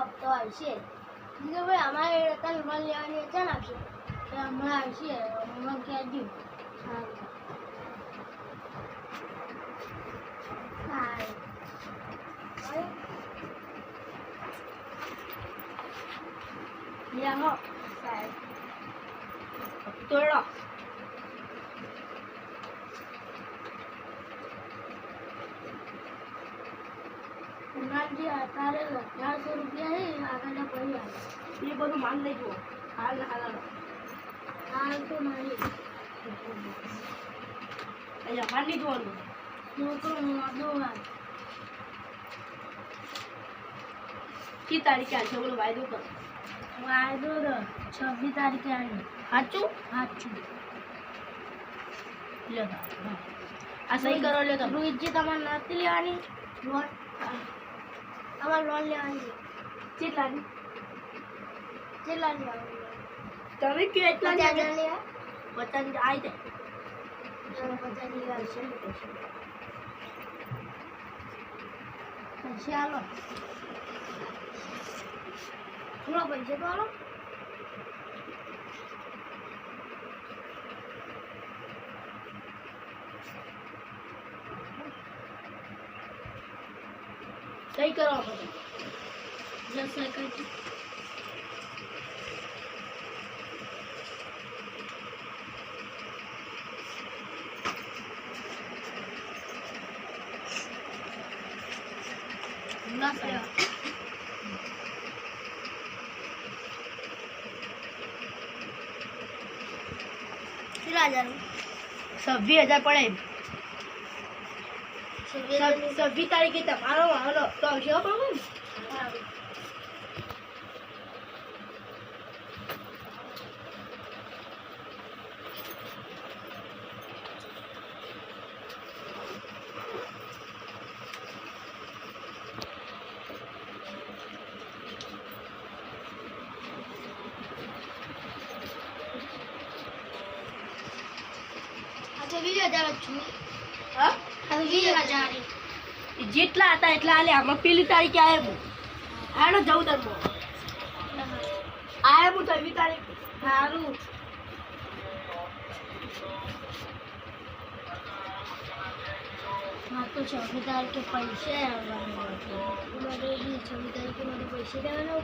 હપ્તો આવશે. કે ભાઈ અમારે તને લોન લેવાની અચાનક આવશે તો હમણાં આવશે હમણાં કહેજો. યાહો સાહેબ તોડો ઉનાજી અત્યારે 1800 રૂપિયા છે આગળના પડી આવે એ બધું માન લઈ જુઓ. હાલ તો મારી અહીંયા માન નહીં જોવાનું છોકરો મોડો કી તારીખે આવશે બોલો વાયદો કર. વાયદો 26 તારીખે આવી. સાચું લ્યો આ સહી કરો. લ્યો તમે રોહિતજી તમારે નથી લેવાની લોન. તમારે લોન લેવાની કેટલાની લેવાની તમે કેટલા લેવા 50 આવી જાય 50 લેવા છે પછી હાલો થોડા પૈસા તો હાલો. સહી કરો બધા જસ સહી કરી ના સહી 26,000 પડે. 26 તારીખે તમારો હાલો તો આવશે પણ તો 20,000 છું. હા 20,000 જેટલા હતા એટલા આલે. આમાં પેલી તારીખે આવ્યા હાલો 14 આવ્યા 26 તારીખ સારું. હા તો 26 તારીખે પૈસા આવવાના 26 તારીખે મને પૈસા દેવાના